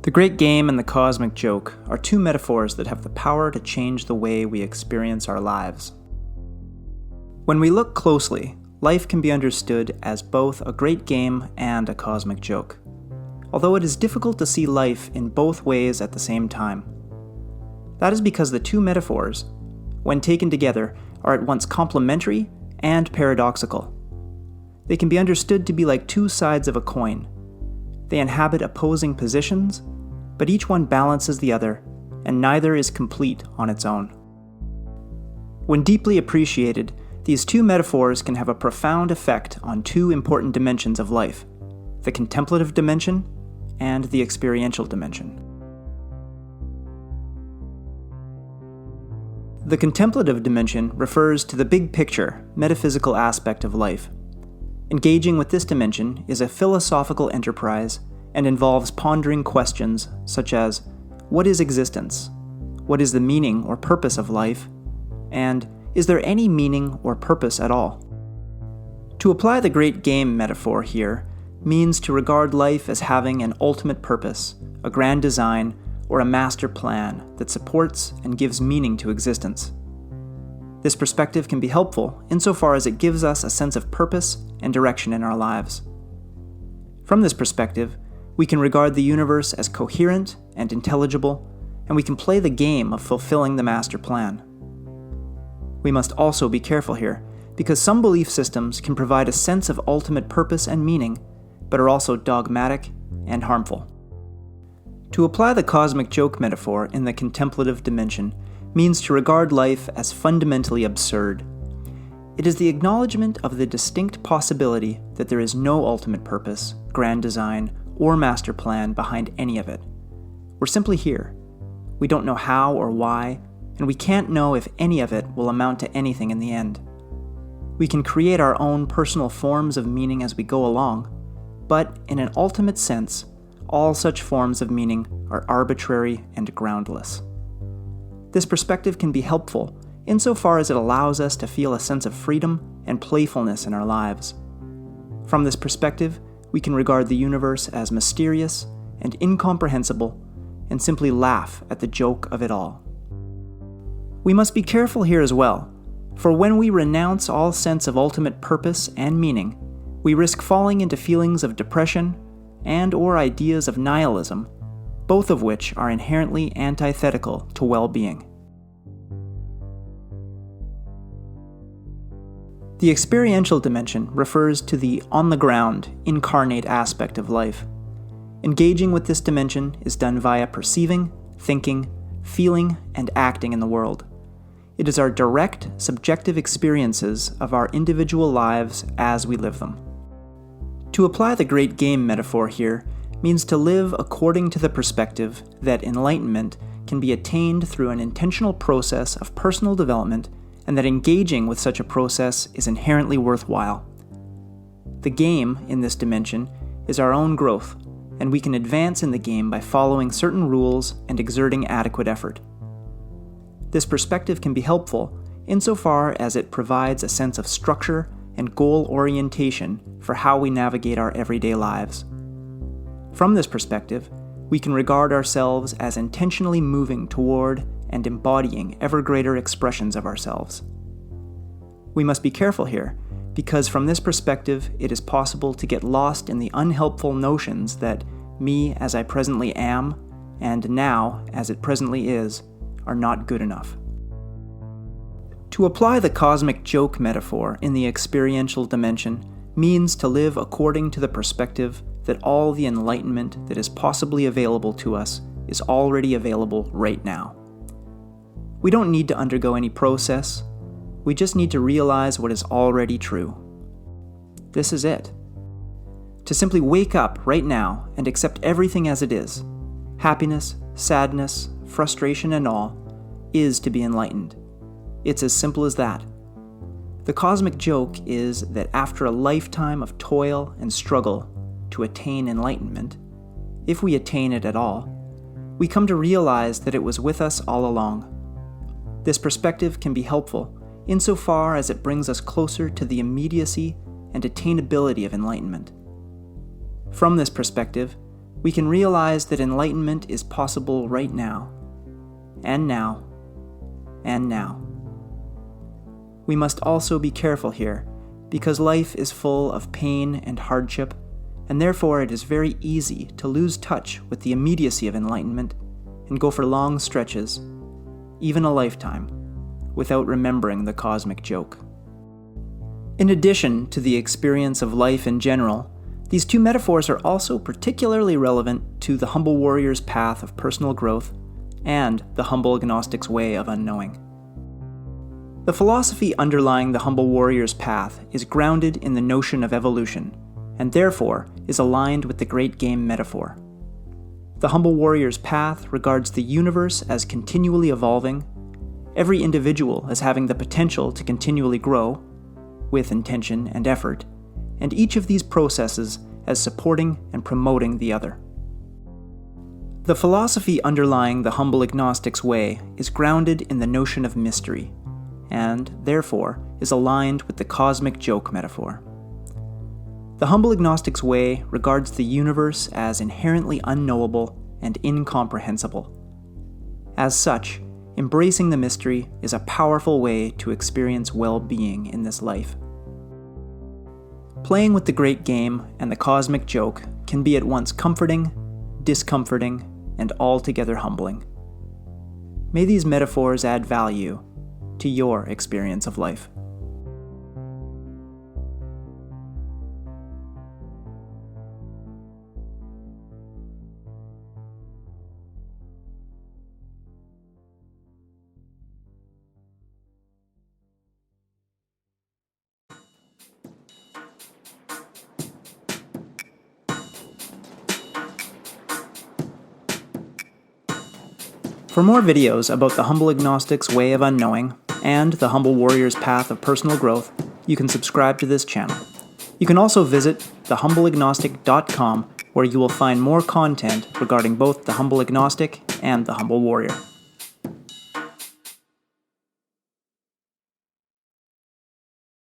The Great Game and the Cosmic Joke are two metaphors that have the power to change the way we experience our lives. When we look closely, life can be understood as both a great game and a cosmic joke, although it is difficult to see life in both ways at the same time. That is because the two metaphors, when taken together, are at once complementary and paradoxical. They can be understood to be like two sides of a coin. They inhabit opposing positions, but each one balances the other, and neither is complete on its own. When deeply appreciated, these two metaphors can have a profound effect on two important dimensions of life: the contemplative dimension and the experiential dimension. The contemplative dimension refers to the big picture, metaphysical aspect of life. Engaging with this dimension is a philosophical enterprise and involves pondering questions such as, what is existence? What is the meaning or purpose of life? And is there any meaning or purpose at all? To apply the Great Game metaphor here means to regard life as having an ultimate purpose, a grand design, or a master plan that supports and gives meaning to existence. This perspective can be helpful insofar as it gives us a sense of purpose and direction in our lives. From this perspective, we can regard the universe as coherent and intelligible, and we can play the game of fulfilling the master plan. We must also be careful here, because some belief systems can provide a sense of ultimate purpose and meaning, but are also dogmatic and harmful. To apply the cosmic joke metaphor in the contemplative dimension means to regard life as fundamentally absurd. It is the acknowledgement of the distinct possibility that there is no ultimate purpose, grand design, or master plan behind any of it. We're simply here. We don't know how or why, and we can't know if any of it will amount to anything in the end. We can create our own personal forms of meaning as we go along, but in an ultimate sense, all such forms of meaning are arbitrary and groundless. This perspective can be helpful insofar as it allows us to feel a sense of freedom and playfulness in our lives. From this perspective, we can regard the universe as mysterious and incomprehensible and simply laugh at the joke of it all. We must be careful here as well, for when we renounce all sense of ultimate purpose and meaning, we risk falling into feelings of depression and/or ideas of nihilism, both of which are inherently antithetical to well-being. The experiential dimension refers to the on-the-ground, incarnate aspect of life. Engaging with this dimension is done via perceiving, thinking, feeling, and acting in the world. It is our direct, subjective experiences of our individual lives as we live them. To apply the Great Game metaphor here means to live according to the perspective that enlightenment can be attained through an intentional process of personal development, and that engaging with such a process is inherently worthwhile. The game in this dimension is our own growth, and we can advance in the game by following certain rules and exerting adequate effort. This perspective can be helpful insofar as it provides a sense of structure and goal orientation for how we navigate our everyday lives. From this perspective, we can regard ourselves as intentionally moving toward and embodying ever greater expressions of ourselves. We must be careful here, because from this perspective, it is possible to get lost in the unhelpful notions that me as I presently am, and now as it presently is, are not good enough. To apply the cosmic joke metaphor in the experiential dimension means to live according to the perspective that all the enlightenment that is possibly available to us is already available right now. We don't need to undergo any process. We just need to realize what is already true. This is it. To simply wake up right now and accept everything as it is, happiness, sadness, frustration, and all, is to be enlightened. It's as simple as that. The cosmic joke is that after a lifetime of toil and struggle to attain enlightenment, if we attain it at all, we come to realize that it was with us all along. This perspective can be helpful insofar as it brings us closer to the immediacy and attainability of enlightenment. From this perspective, we can realize that enlightenment is possible right now, and now, and now. We must also be careful here, because life is full of pain and hardship, and therefore it is very easy to lose touch with the immediacy of enlightenment and go for long stretches, even a lifetime, without remembering the cosmic joke. In addition to the experience of life in general, these two metaphors are also particularly relevant to the humble warrior's path of personal growth and the humble agnostic's way of unknowing. The philosophy underlying the humble warrior's path is grounded in the notion of evolution, and therefore is aligned with the great game metaphor. The humble warrior's path regards the universe as continually evolving, every individual as having the potential to continually grow, with intention and effort, and each of these processes as supporting and promoting the other. The philosophy underlying the humble agnostic's way is grounded in the notion of mystery, and, therefore, is aligned with the cosmic joke metaphor. The humble agnostic's way regards the universe as inherently unknowable and incomprehensible. As such, embracing the mystery is a powerful way to experience well-being in this life. Playing with the great game and the cosmic joke can be at once comforting, discomforting, and altogether humbling. May these metaphors add value to your experience of life. For more videos about the humble agnostic's way of unknowing and the humble warrior's path of personal growth, you can subscribe to this channel. You can also visit thehumbleagnostic.com, where you will find more content regarding both the humble agnostic and the humble warrior.